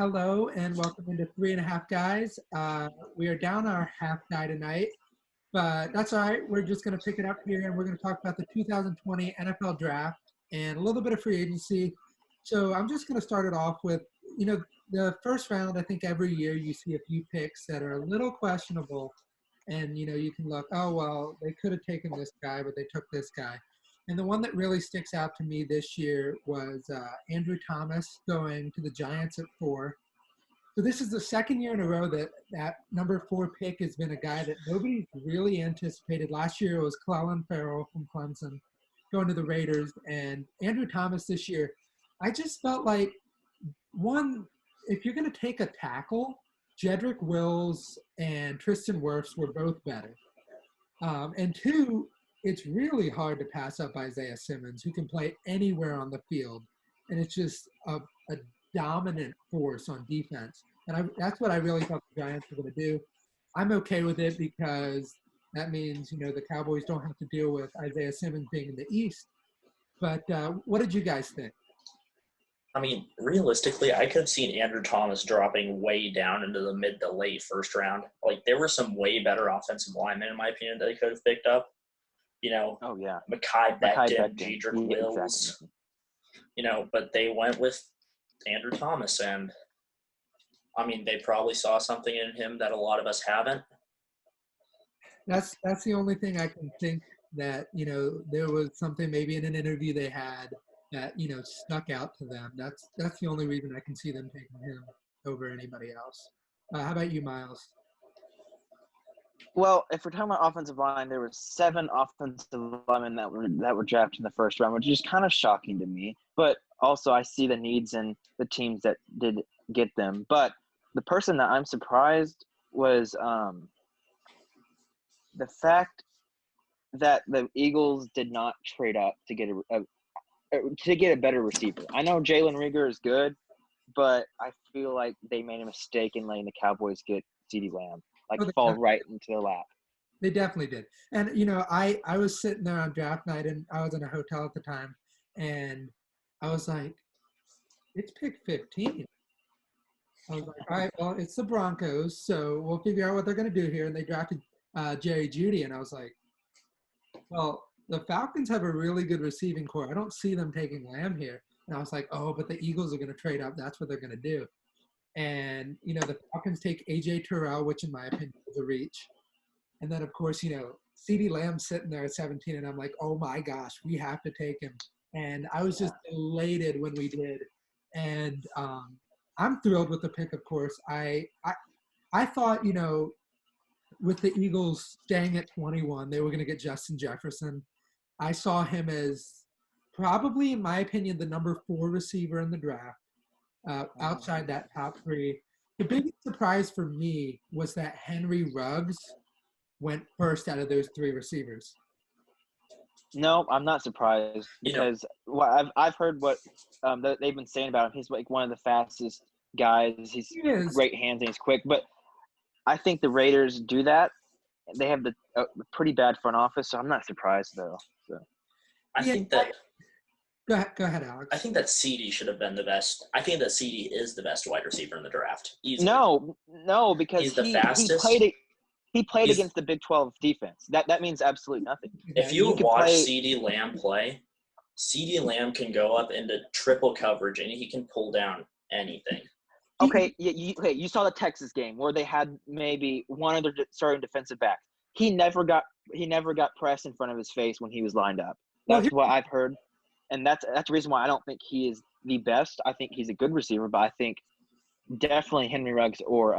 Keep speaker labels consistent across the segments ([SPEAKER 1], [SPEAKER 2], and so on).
[SPEAKER 1] Hello and welcome into Three and a Half Guys. We are down our half guy tonight, but that's all right. We're just going to pick it up here and we're going to talk about the 2020 NFL Draft and a little bit of free agency. So I'm just going to start it off with, the first round. I think every year you see a few picks that are a little questionable, and you can look, oh well, they could have taken this guy, but they took this guy. And the one that really sticks out to me this year was Andrew Thomas going to the Giants at 4. So this is the second year in a row that that number 4 pick has been a guy that nobody really anticipated. Last year it was Clelin Ferrell from Clemson going to the Raiders, and Andrew Thomas this year. I just felt like, one, if you're going to take a tackle, Jedrick Wills and Tristan Wirfs were both better. And two, it's really hard to pass up Isaiah Simmons, who can play anywhere on the field. And it's just a dominant force on defense. And that's what I really thought the Giants were going to do. I'm okay with it because that means, the Cowboys don't have to deal with Isaiah Simmons being in the East. But what did you guys think?
[SPEAKER 2] I mean, realistically, I could have seen Andrew Thomas dropping way down into the mid to late first round. Like, there were some way better offensive linemen, in my opinion, that they could have picked up.
[SPEAKER 3] Oh yeah,
[SPEAKER 2] Mekhi Becton, Jedrick
[SPEAKER 3] Yeah,
[SPEAKER 2] Wills.
[SPEAKER 3] exactly.
[SPEAKER 2] But they went with Andrew Thomas, and I mean, they probably saw something in him that a lot of us haven't.
[SPEAKER 1] That's the only thing I can think that, there was something maybe in an interview they had that, stuck out to them. That's the only reason I can see them taking him over anybody else. How about you, Miles?
[SPEAKER 3] Well, if we're talking about offensive line, there were 7 offensive linemen that were drafted in the first round, which is kind of shocking to me. But also, I see the needs in the teams that did get them. But the person that I'm surprised was the fact that the Eagles did not trade up to get a better receiver. I know Jalen Reagor is good, but I feel like they made a mistake in letting the Cowboys get CeeDee Lamb,
[SPEAKER 1] Oh, they,
[SPEAKER 3] fall right into their lap.
[SPEAKER 1] they definitely did. And, I was sitting there on draft night, and I was in a hotel at the time, and I was like, it's pick 15. I was like, all right, well, it's the Broncos, so we'll figure out what they're going to do here. And they drafted Jerry Jeudy, and I was like, well, the Falcons have a really good receiving core. I don't see them taking Lamb here. And I was like, oh, but the Eagles are going to trade up. That's what they're going to do. And, the Falcons take A.J. Terrell, which in my opinion is a reach. And then, of course, CeeDee Lamb sitting there at 17, and I'm like, oh, my gosh, we have to take him. And I was just elated when we did. And I'm thrilled with the pick, of course. I thought, with the Eagles staying at 21, they were going to get Justin Jefferson. I saw him as probably, in my opinion, the number 4 receiver in the draft, outside that top 3. The biggest surprise for me was that Henry Ruggs went first out of those 3 receivers.
[SPEAKER 3] No, I'm not surprised because I've heard what they've been saying about him. He's like one of the fastest guys. He's great hands and he's quick. But I think the Raiders do that. They have the pretty bad front office, so I'm not surprised though. So.
[SPEAKER 2] I think that.
[SPEAKER 1] Go ahead, Alex.
[SPEAKER 2] I think that CeeDee should have been the best. I think that CeeDee is the best wide receiver in the draft. Easily.
[SPEAKER 3] No, because
[SPEAKER 2] he's the fastest.
[SPEAKER 3] He played against the Big 12 defense. That means absolutely nothing.
[SPEAKER 2] If you watch CeeDee Lamb play, CeeDee Lamb can go up into triple coverage and he can pull down anything.
[SPEAKER 3] Okay, you saw the Texas game where they had maybe one of their starting defensive backs. He never got pressed in front of his face when he was lined up. That's what I've heard, and that's the reason why I don't think he is the best. I think he's a good receiver, but I think definitely Henry Ruggs or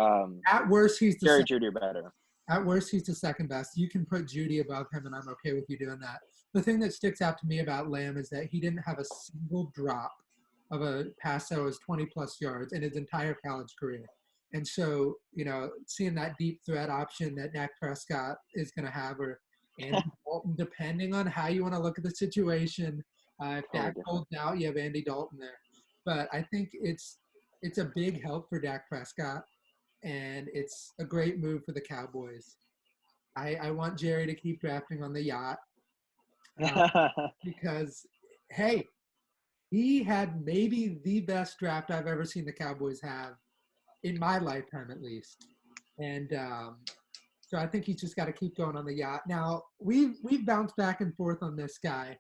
[SPEAKER 1] at worst he's the
[SPEAKER 3] Jerry Jeudy are better.
[SPEAKER 1] At worst, he's the second best. You can put Jeudy above him, and I'm okay with you doing that. The thing that sticks out to me about Lamb is that he didn't have a single drop of a pass that was 20-plus yards in his entire college career. And so, seeing that deep threat option that Dak Prescott is going to have, or Andy Dalton, depending on how you want to look at the situation, if Dak holds out, you have Andy Dalton there. But I think it's a big help for Dak Prescott. And it's a great move for the Cowboys. I want Jerry to keep drafting on the yacht because, hey, he had maybe the best draft I've ever seen the Cowboys have in my lifetime at least. And so I think he's just got to keep going on the yacht. Now, we've bounced back and forth on this guy.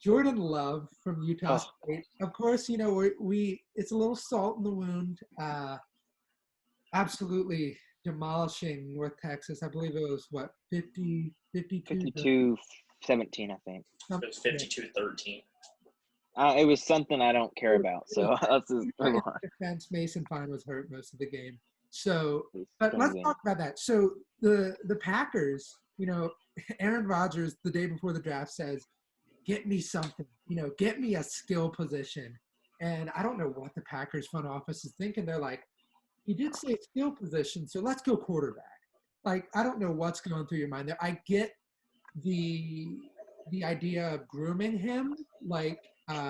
[SPEAKER 1] Jordan Love from Utah State. Of course, you know, we it's a little salt in the wound. Absolutely demolishing North Texas. I believe it was, what, 52?
[SPEAKER 3] 52-17, I think.
[SPEAKER 2] It was 52-13.
[SPEAKER 3] It was something I don't care about, so let's just move on.
[SPEAKER 1] Defense, Mason Fine was hurt most of the game. So,
[SPEAKER 3] It's
[SPEAKER 1] but
[SPEAKER 3] gonna
[SPEAKER 1] let's
[SPEAKER 3] be-
[SPEAKER 1] talk about that. So the Packers, you know, Aaron Rodgers the day before the draft says, "Get me something, you know, get me a skill position." And I don't know what the Packers front office is thinking. They're like, "He did say skill position, so let's go quarterback." Like, I don't know what's going through your mind there. I get the idea of grooming him, like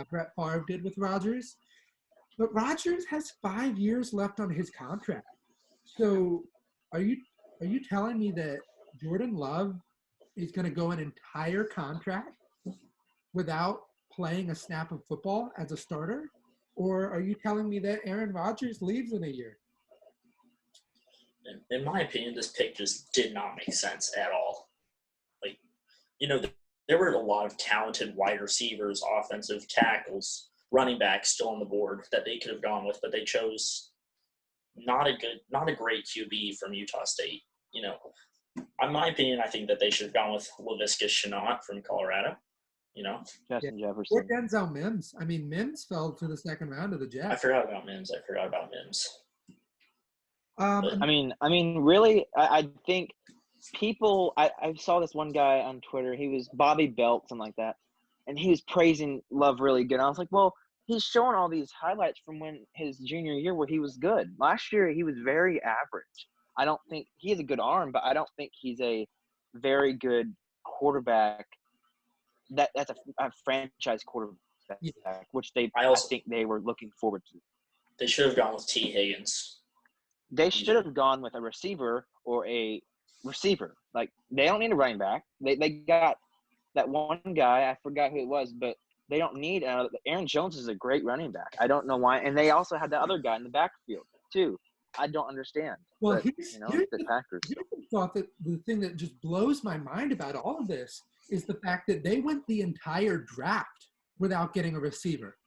[SPEAKER 1] Brett Favre did with Rodgers, but Rodgers has 5 years left on his contract. So, are you telling me that Jordan Love is going to go an entire contract without playing a snap of football as a starter? Or are you telling me that Aaron Rodgers leaves in a year?
[SPEAKER 2] In my opinion, this pick just did not make sense at all. Like, you know, there were a lot of talented wide receivers, offensive tackles, running backs still on the board that they could have gone with, but they chose not a great QB from Utah State. You know, in my opinion, I think that they should have gone with Laviska Shenault from Colorado. You know,
[SPEAKER 3] Justin
[SPEAKER 1] Or
[SPEAKER 3] Jefferson.
[SPEAKER 1] Denzel Mims. I mean, Mims fell to the second round of the
[SPEAKER 2] I
[SPEAKER 1] Jets.
[SPEAKER 2] forgot about Mims.
[SPEAKER 3] I mean, really, I think people. I saw this one guy on Twitter. He was Bobby Belt, something like that, and he was praising Love really good. I was like, well, he's showing all these highlights from when his junior year where he was good. Last year, he was very average. I don't think he has a good arm, but I don't think he's a very good quarterback. That's a franchise quarterback, which I think they were looking forward to.
[SPEAKER 2] They should have gone with T. Higgins.
[SPEAKER 3] They should have gone with a receiver or a receiver. Like, they don't need a running back. They got that one guy. I forgot who it was, but they don't need another. Aaron Jones is a great running back. I don't know why. And they also had the other guy in the backfield, too. I don't understand.
[SPEAKER 1] Well,
[SPEAKER 3] but,
[SPEAKER 1] here's
[SPEAKER 3] the Packers.
[SPEAKER 1] the thought that the thing that just blows my mind about all of this is the fact that they went the entire draft without getting a receiver.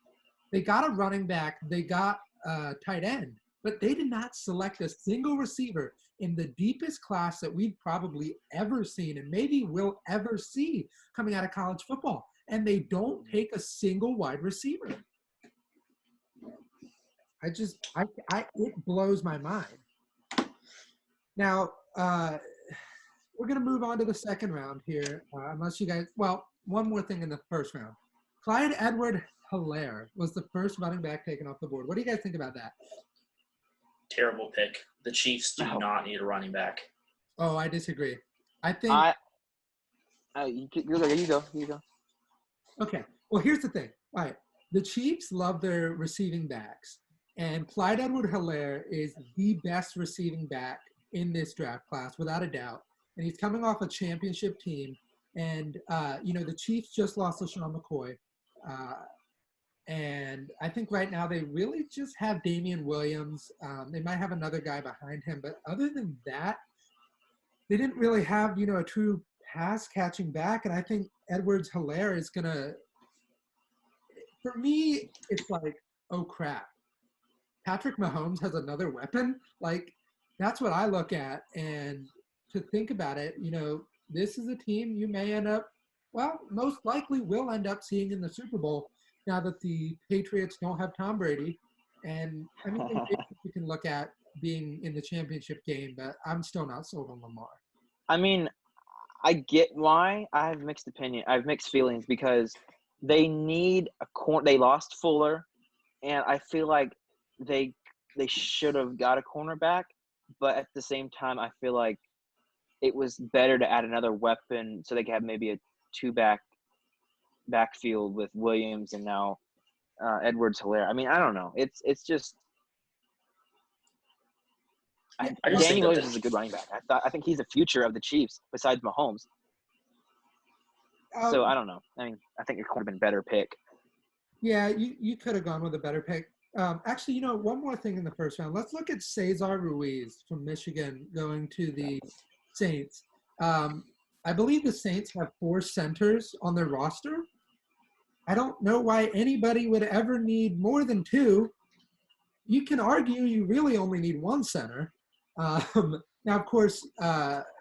[SPEAKER 1] They got a running back, they got a tight end, but they did not select a single receiver in the deepest class that we've probably ever seen and maybe will ever see coming out of college football. And they don't take a single wide receiver. It blows my mind. Now, we're going to move on to the second round here, unless you guys, well, one more thing in the first round. Clyde Edwards-Helaire was the first running back taken off the board. What do you guys think about that?
[SPEAKER 2] Terrible pick. The Chiefs do not need a running back.
[SPEAKER 1] Oh, I disagree. I think.
[SPEAKER 3] You go.
[SPEAKER 1] Okay. Well, here's the thing. All right. The Chiefs love their receiving backs, and Clyde Edwards-Helaire is the best receiving back in this draft class, without a doubt. And he's coming off a championship team. And, the Chiefs just lost LaShawn McCoy. And I think right now they really just have Damian Williams. They might have another guy behind him. But other than that, they didn't really have, a true pass catching back. And I think Edwards-Helaire is going to – for me, it's like, oh, crap. Patrick Mahomes has another weapon? Like, that's what I look at. And to think about it, this is a team you may end up – well, most likely will end up seeing in the Super Bowl now that the Patriots don't have Tom Brady. And I mean, you can look at being in the championship game, but I'm still not sold on Lamar.
[SPEAKER 3] I mean, I get why. I have mixed opinion. I have mixed feelings because they need a they lost Fuller, and I feel like they should have got a cornerback, but at the same time, I feel like it was better to add another weapon so they could have maybe a backfield with Williams and now Edwards-Helaire. I mean, I don't know. It's just Danny Williams is a good running back. I think he's the future of the Chiefs besides Mahomes. So I don't know. I mean, I think it could have been a better pick.
[SPEAKER 1] Yeah, you could have gone with a better pick. Actually, one more thing in the first round. Let's look at Cesar Ruiz from Michigan going to the Saints. I believe the Saints have 4 centers on their roster. I don't know why anybody would ever need more than 2. You can argue you really only need 1 center. Now, of course,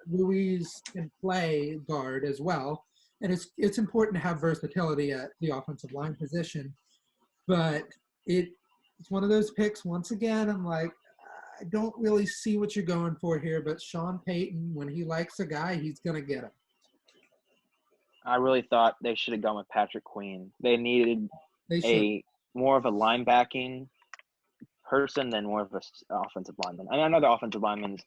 [SPEAKER 1] Ruiz can play guard as well, and it's important to have versatility at the offensive line position. But it's one of those picks. Once again, I'm like, I don't really see what you're going for here. But Sean Payton, when he likes a guy, he's gonna get him.
[SPEAKER 3] I really thought they should have gone with Patrick Queen. They needed more of a linebacking person than more of an offensive lineman. I know the offensive linemen,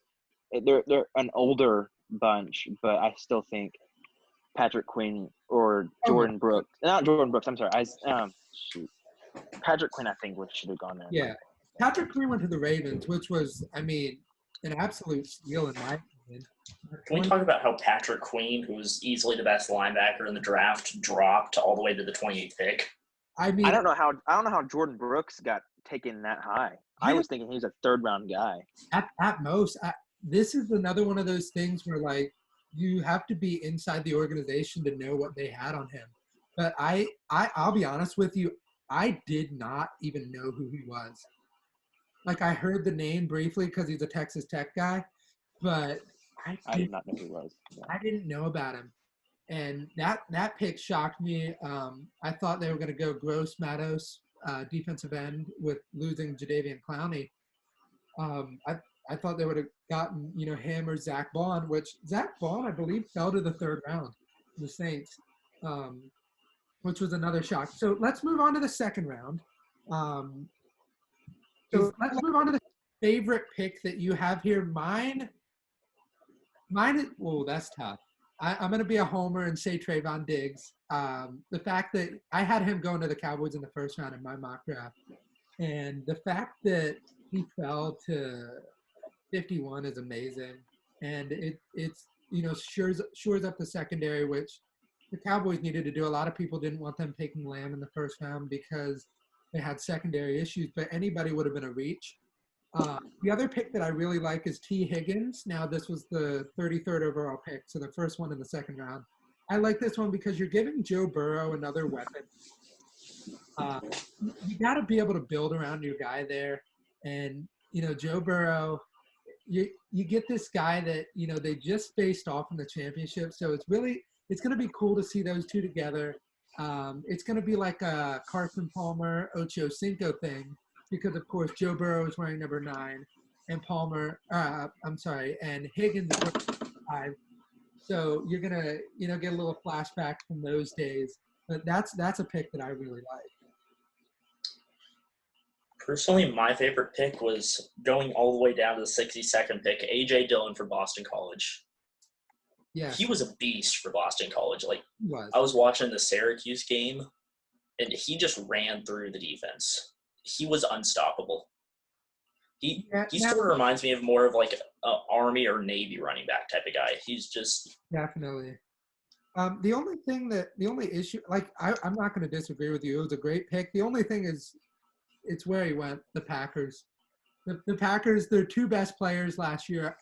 [SPEAKER 3] they're an older bunch, but I still think Patrick Queen or Jordan Brooks. Not Jordan Brooks. I'm sorry. Patrick Queen, I think, should have gone there.
[SPEAKER 1] Yeah, Patrick Queen went to the Ravens, which was, an absolute steal in my opinion.
[SPEAKER 2] Can we talk about how Patrick Queen, who was easily the best linebacker in the draft, dropped all the way to the 28th pick?
[SPEAKER 3] I don't know how Jordan Brooks got taken that high. I was thinking he was a 3rd round guy.
[SPEAKER 1] At most, this is another one of those things where you have to be inside the organization to know what they had on him. But I'll be honest with you, I did not even know who he was. I heard the name briefly because he's a Texas Tech guy, but
[SPEAKER 3] I did not know who he was.
[SPEAKER 1] Yeah. I didn't know about him. And that pick shocked me. I thought they were going to go Gross Matos, defensive end, with losing Jadeveon Clowney. I thought they would have gotten, him or Zach Bond, which Zach Bond, I believe, fell to the 3rd round, the Saints, which was another shock. So let's move on to the 2nd round. So let's move on to the favorite pick that you have here. Mine is, that's tough. I'm going to be a homer and say Trayvon Diggs. The fact that I had him going to the Cowboys in the 1st round in my mock draft, and the fact that he fell to 51 is amazing, and it's shores up the secondary, which the Cowboys needed to do. A lot of people didn't want them taking Lamb in the 1st round because they had secondary issues, but anybody would have been a reach. The other pick that I really like is T. Higgins. Now, this was the 33rd overall pick, so the first one in the 2nd round. I like this one because you're giving Joe Burrow another weapon. You got to be able to build around your guy there. And, Joe Burrow, you get this guy that, they just faced off in the championship. So it's going to be cool to see those two together. It's going to be like a Carson Palmer, Ocho Cinco thing. Because, of course, Joe Burrow is wearing number 9, and and Higgins is wearing 5. So you're going to, get a little flashback from those days. But that's a pick that I really like.
[SPEAKER 2] Personally, my favorite pick was going all the way down to the 62nd pick, A.J. Dillon for Boston College. Yeah. He was a beast for Boston College. I was watching the Syracuse game, and he just ran through the defense. He was unstoppable. He sort of reminds me of more of an Army or Navy running back type of guy. He's just
[SPEAKER 1] definitely. The only issue, I'm not going to disagree with you. It was a great pick. The only thing is, it's where he went. The Packers. The Packers. Their 2 best players last year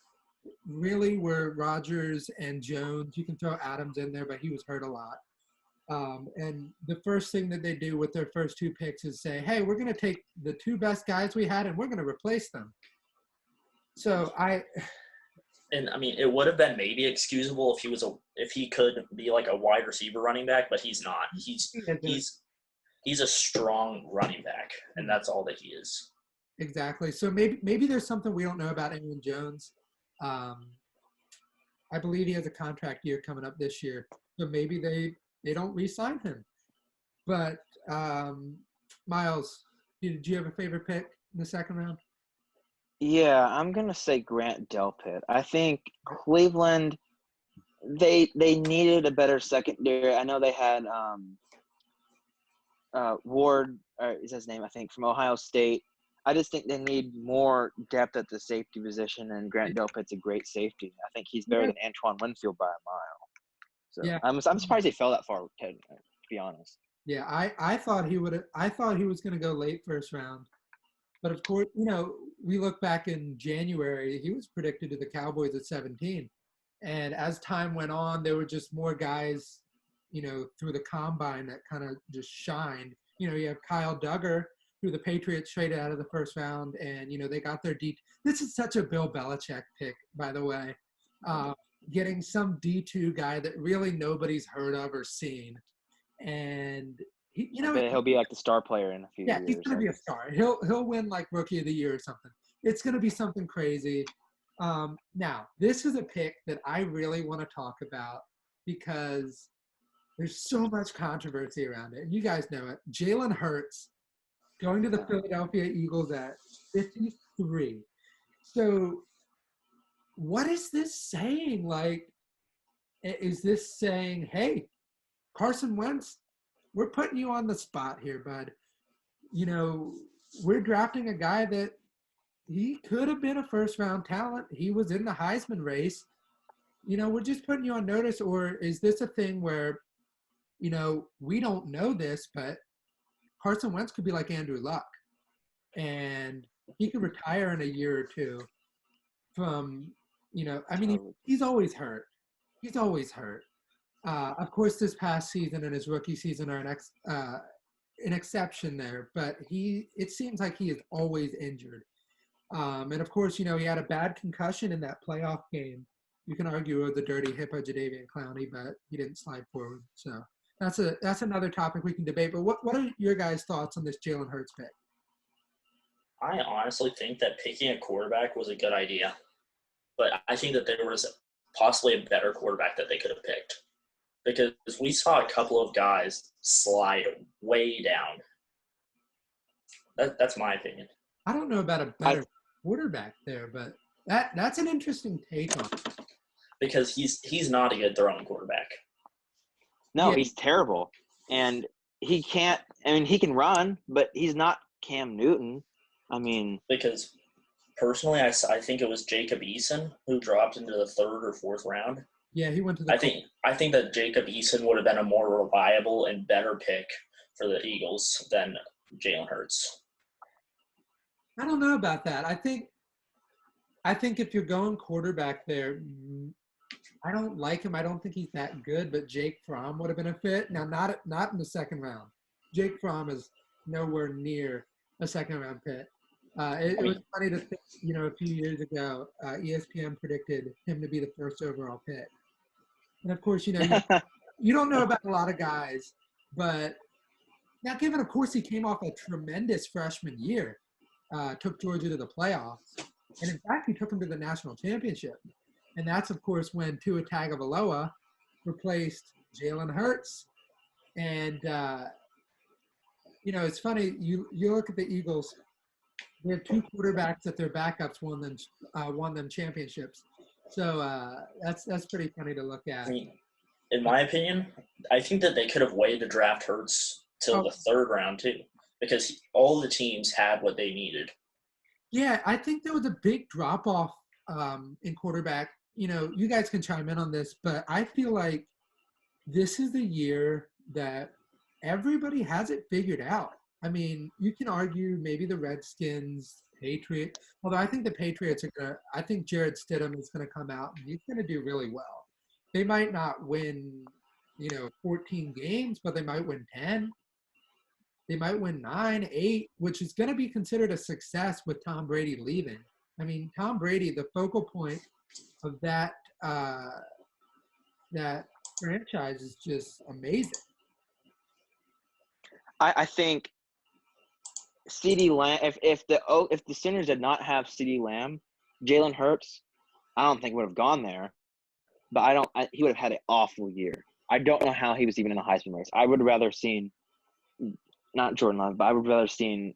[SPEAKER 1] really were Rodgers and Jones. You can throw Adams in there, but he was hurt a lot. And the first thing that they do with their first 2 picks is say, hey, we're going to take the 2 best guys we had and we're going to replace them. So
[SPEAKER 2] it would have been maybe excusable if he could be like a wide receiver running back, but he's not. He's a strong running back, and that's all that he is.
[SPEAKER 1] Exactly. So maybe there's something we don't know about Aaron Jones. I believe he has a contract year coming up this year. So maybe they don't re-sign him. But, Miles, did you have a favorite pick in the 2nd round?
[SPEAKER 3] Yeah, I'm going to say Grant Delpit. I think Cleveland, they needed a better secondary. I know they had Ward, is his name, I think, from Ohio State. I just think they need more depth at the safety position, and Grant Delpit's a great safety. I think he's better than Antoine Winfield by a mile. So yeah. I'm surprised he fell that far, to be honest.
[SPEAKER 1] Yeah, I thought he would. I thought he was going to go late 1st round. But of course, we look back in January, he was predicted to the Cowboys at 17. And as time went on, there were just more guys, through the combine that kind of just shined. You have Kyle Duggar, who the Patriots traded out of the first round, and, they got their This is such a Bill Belichick pick, by the way. Getting some D2 guy that really nobody's heard of or seen. And,
[SPEAKER 3] he'll be like the star player in a few years.
[SPEAKER 1] Yeah, he's going to be a star. He'll win like Rookie of the Year or something. It's going to be something crazy. Now, this is a pick that I really want to talk about because there's so much controversy around it. And you guys know it. Jalen Hurts going to the Philadelphia Eagles at 53. So what is this saying? Like, is this saying, hey, Carson Wentz, we're putting you on the spot here, bud. We're drafting a guy that he could have been a first-round talent. He was in the Heisman race. We're just putting you on notice, or is this a thing where, we don't know this, but Carson Wentz could be like Andrew Luck, and he could retire in a year or two from, he's always hurt. He's always hurt. Of course, this past season and his rookie season are an exception there, but it seems like he is always injured. And of course, he had a bad concussion in that playoff game. You can argue it was a dirty hit by Jadeveon Clowney, but he didn't slide forward. So that's another topic we can debate. But what are your guys' thoughts on this Jalen Hurts pick?
[SPEAKER 2] I honestly think that picking a quarterback was a good idea, but I think that there was possibly a better quarterback that they could have picked, because we saw a couple of guys slide way down. That's my opinion.
[SPEAKER 1] I don't know about a better quarterback there, but that's an interesting take on it.
[SPEAKER 2] Because he's not a good throwing quarterback.
[SPEAKER 3] No, he's terrible. And he can't – he can run, but he's not Cam Newton.
[SPEAKER 2] Because personally, I think it was Jacob Eason who dropped into the third or fourth round.
[SPEAKER 1] Yeah, he went to the
[SPEAKER 2] I think that Jacob Eason would have been a more reliable and better pick for the Eagles than Jalen Hurts.
[SPEAKER 1] I don't know about that. I think if you're going quarterback there, I don't like him. I don't think he's that good, but Jake Fromm would have been a fit. Now, not in the second round. Jake Fromm is nowhere near a second-round pick. It was funny to think, a few years ago, ESPN predicted him to be the first overall pick. And, of course, you don't know about a lot of guys. But now, given, of course, he came off a tremendous freshman year, took Georgia to the playoffs. And, in fact, he took them to the national championship. And that's, of course, when Tua Tagovailoa replaced Jalen Hurts. And, it's funny. You look at the Eagles. They have two quarterbacks that their backups won them championships. So that's pretty funny to look at.
[SPEAKER 2] In my opinion, I think that they could have waited to draft Hurts till the third round too, because all the teams had what they needed.
[SPEAKER 1] Yeah, I think there was a big drop off in quarterback. You guys can chime in on this, but I feel like this is the year that everybody has it figured out. You can argue maybe the Redskins, Patriots, although I think the Patriots I think Jarrett Stidham is going to come out and he's going to do really well. They might not win, 14 games, but they might win 10. They might win 9, 8, which is going to be considered a success with Tom Brady leaving. Tom Brady, the focal point of that franchise is just amazing.
[SPEAKER 3] I think CeeDee Lamb. If the Sooners did not have CeeDee Lamb, Jalen Hurts, I don't think would have gone there. But he would have had an awful year. I don't know how he was even in the Heisman race. I would have rather seen not Jordan Love, but I would rather seen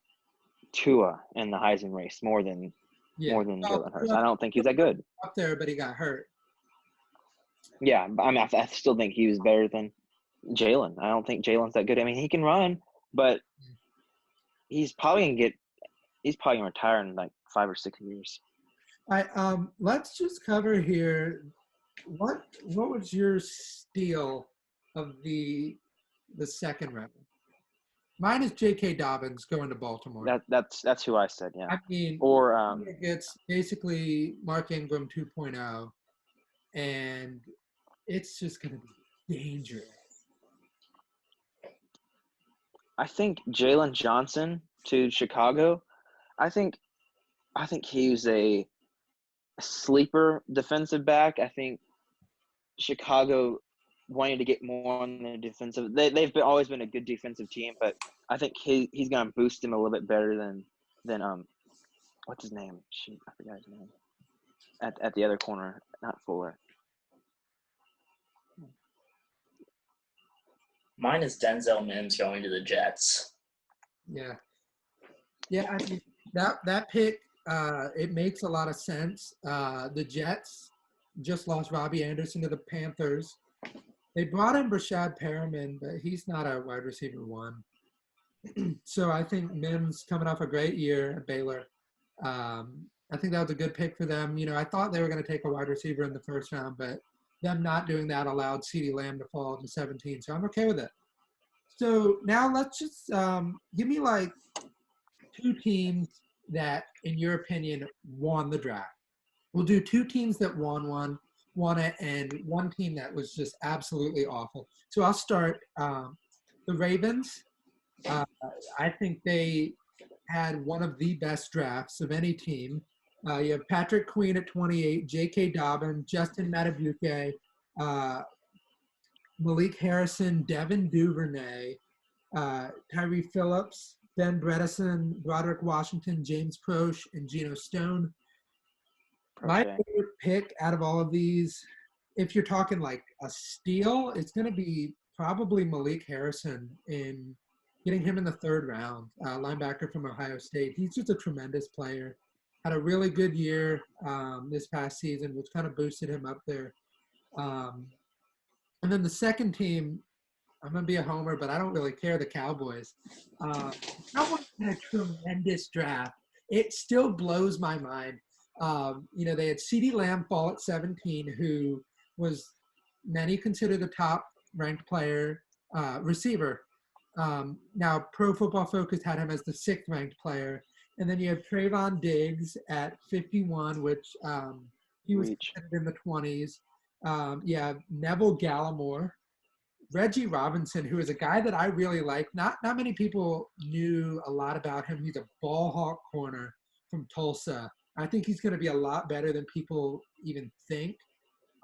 [SPEAKER 3] Tua in the Heisman race more than Jalen Hurts. I don't think he's that good.
[SPEAKER 1] Up there, but he got hurt.
[SPEAKER 3] Yeah, I still think he was better than Jalen. I don't think Jalen's that good. He can run, but he's probably gonna retire in like 5 or 6 years.
[SPEAKER 1] All right, let's just cover here. What was your steal of the second round? Mine is J.K. Dobbins going to Baltimore.
[SPEAKER 3] That's who I said. Yeah.
[SPEAKER 1] I mean,
[SPEAKER 3] Or
[SPEAKER 1] it's basically Mark Ingram 2.0, and it's just going to be dangerous.
[SPEAKER 3] I think Jalen Johnson to Chicago. I think he was a sleeper defensive back. I think Chicago wanting to get more on the defensive. They've always been a good defensive team, but I think he's gonna boost him a little bit better than what's his name? Shoot, I forgot his name. At the other corner, not Fuller.
[SPEAKER 2] Mine is Denzel Mims going to the Jets.
[SPEAKER 1] Yeah. I mean, that pick, it makes a lot of sense. The Jets just lost Robbie Anderson to the Panthers. They brought in Brashad Perriman, but he's not a wide receiver one. So I think Mims coming off a great year at Baylor. I think that was a good pick for them. You know, I thought they were going to take a wide receiver in the first round, but them not doing that allowed CeeDee Lamb to fall to 17. So I'm okay with it. So now let's just give me like two teams that, in your opinion, won the draft. We'll do two teams that won it, and one team that was just absolutely awful. So I'll start. The Ravens, I think they had one of the best drafts of any team. You have Patrick Queen at 28, J.K. Dobbins, Justin Matabuke, Malik Harrison, Devin Duvernay, Tyree Phillips, Ben Bredesen, Broderick Washington, James Proche, and Geno Stone. My favorite pick out of all of these, if you're talking like a steal, it's going to be probably Malik Harrison in getting him in the third round, linebacker from Ohio State. He's just a tremendous player. Had a really good year this past season, which kind of boosted him up there. And then the second team, I'm going to be a homer, but I don't really care, the Cowboys. Cowboys had a tremendous draft. It still blows my mind. You know, they had CeeDee Lamb fall at 17, who was many consider the top-ranked player, receiver. Now, Pro Football Focus had him as the 6th-ranked player. And then you have Trayvon Diggs at 51, which he was in the 20s. You have Neville Gallimore, Reggie Robinson, who is a guy that I really like. Not many people knew a lot about him. He's a ball hawk corner from Tulsa. I think he's going to be a lot better than people even think.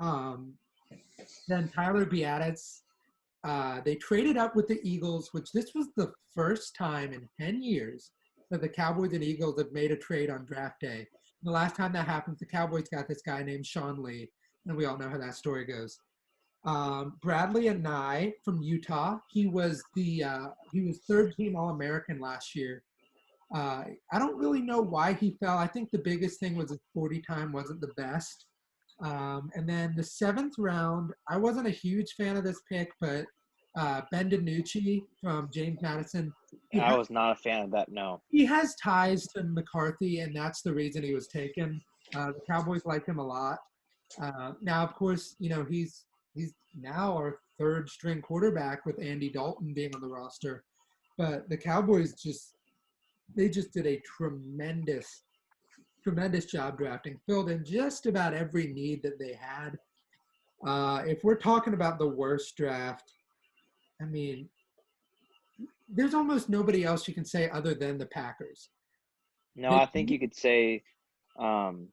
[SPEAKER 1] Then Tyler Biadasz. They traded up with the Eagles, which this was the first time in 10 years that the Cowboys and Eagles have made a trade on draft day. The last time that happened, the Cowboys got this guy named Sean Lee, and we all know how that story goes. Bradley Anae from Utah. He was third-team All-American last year. I don't really know why he fell. I think the biggest thing was his 40 time wasn't the best. And then the 7th round, I wasn't a huge fan of this pick, but Ben DiNucci from James Madison.
[SPEAKER 3] I was not a fan of that, no.
[SPEAKER 1] He has ties to McCarthy, and that's the reason he was taken. The Cowboys like him a lot. Now, of course, you know, he's now our 3rd-string quarterback with Andy Dalton being on the roster. But the Cowboys just did a tremendous job drafting, filled in just about every need that they had. If we're talking about the worst draft, I mean, there's almost nobody else you can say other than the Packers.
[SPEAKER 3] No, I think you could say, well,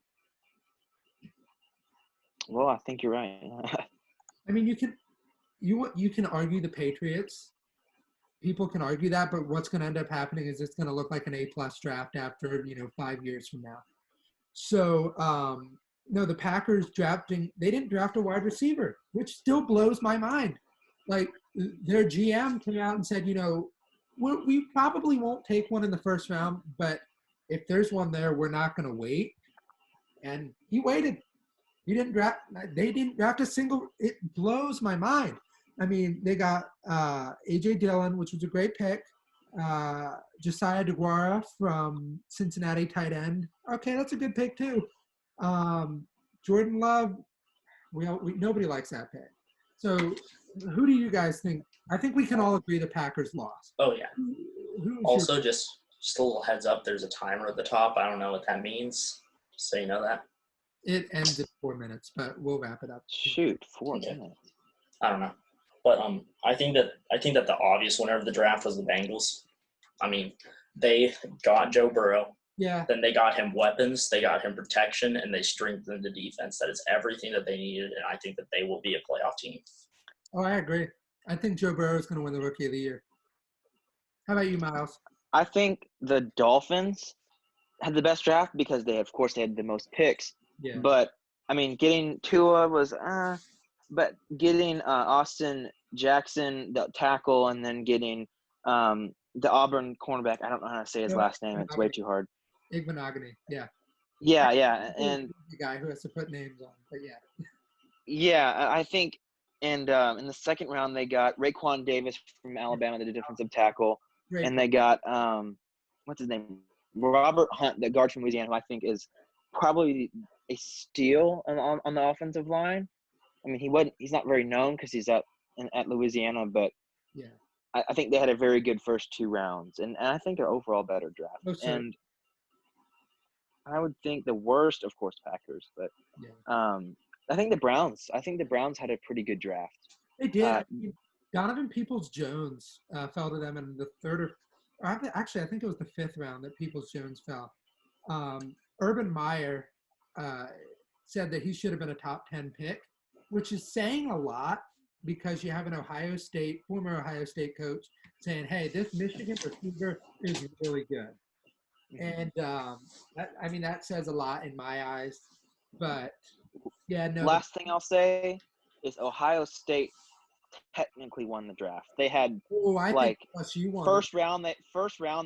[SPEAKER 3] I think you're right.
[SPEAKER 1] I mean, you can argue the Patriots. People can argue that, but what's going to end up happening is it's going to look like an A-plus draft after, 5 years from now. So, no, the Packers they didn't draft a wide receiver, which still blows my mind. Like, their GM came out and said, we probably won't take one in the first round, but if there's one there, we're not going to wait. And he waited. They didn't draft a single. It blows my mind. I mean, they got A.J. Dillon, which was a great pick. Josiah DeGuara from Cincinnati, tight end. Okay, that's a good pick too. Jordan Love, nobody likes that pick. So Who do you guys think? I think we can all agree the Packers lost.
[SPEAKER 2] Oh yeah.
[SPEAKER 1] Who's
[SPEAKER 2] Also, just a little heads up. There's a timer at the top. I don't know what that means. Just so you know that.
[SPEAKER 1] It ends in 4 minutes, but we'll wrap it up.
[SPEAKER 3] Shoot, 4
[SPEAKER 2] Okay.
[SPEAKER 3] minutes.
[SPEAKER 2] I don't know, but I think that the obvious winner of the draft was the Bengals. I mean, they got Joe Burrow.
[SPEAKER 1] Yeah.
[SPEAKER 2] Then they got him weapons, they got him protection, and they strengthened the defense. That is everything that they needed, and I think that they will be a playoff team.
[SPEAKER 1] Oh, I agree. I think Joe Burrow is going to win the Rookie of the Year. How about you, Miles?
[SPEAKER 3] I think the Dolphins had the best draft because they had the most picks.
[SPEAKER 1] Yeah.
[SPEAKER 3] But I mean, getting Tua was, but getting Austin Jackson, the tackle, and then getting the Auburn cornerback. I don't know how to say his last name. It's way too hard.
[SPEAKER 1] Igbenogany. Yeah.
[SPEAKER 3] Yeah, and
[SPEAKER 1] the guy who has to put names on, but yeah.
[SPEAKER 3] yeah, I think, and in the second round they got Raekwon Davis from Alabama, the defensive tackle,
[SPEAKER 1] Great.
[SPEAKER 3] and they got what's his name, Robert Hunt, the guard from Louisiana, who I think is probably a steal on the offensive line. I mean, he's not very known because he's at Louisiana, but
[SPEAKER 1] yeah,
[SPEAKER 3] I think they had a very good first 2 rounds, and I think an overall better draft.
[SPEAKER 1] Oh, sure.
[SPEAKER 3] And I would think the worst, of course, Packers, but
[SPEAKER 1] yeah.
[SPEAKER 3] I think the Browns. I think the Browns had a pretty good draft.
[SPEAKER 1] They did. I mean, Donovan Peoples-Jones fell to them in the third actually, I think it was the 5th round that Peoples-Jones fell. Urban Meyer said that he should have been a top 10 pick, which is saying a lot because you have an former Ohio State coach saying, hey, this Michigan receiver is really good. And that says a lot in my eyes. But yeah, no.
[SPEAKER 3] Last thing I'll say is Ohio State technically won the draft. They had
[SPEAKER 1] think LSU won.
[SPEAKER 3] First round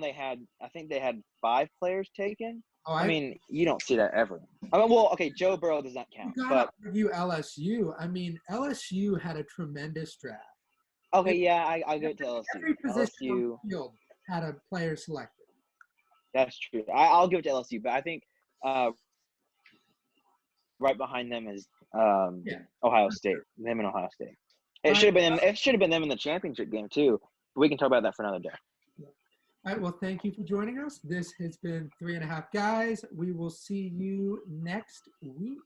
[SPEAKER 3] they had, I think they had 5 players taken. I mean, you don't see that ever. I mean, well, okay, Joe Burrow does not count.
[SPEAKER 1] You gotta argue LSU. I mean, LSU had a tremendous draft.
[SPEAKER 3] Okay, yeah, I'll give it to LSU.
[SPEAKER 1] Every position on the field had a player selected.
[SPEAKER 3] That's true. I'll give it to LSU, but I think right behind them is Ohio State. Them and Ohio State. It should have been them in the championship game too. But we can talk about that for another day.
[SPEAKER 1] All right. Well, thank you for joining us. This has been 3.5 Guys. We will see you next week.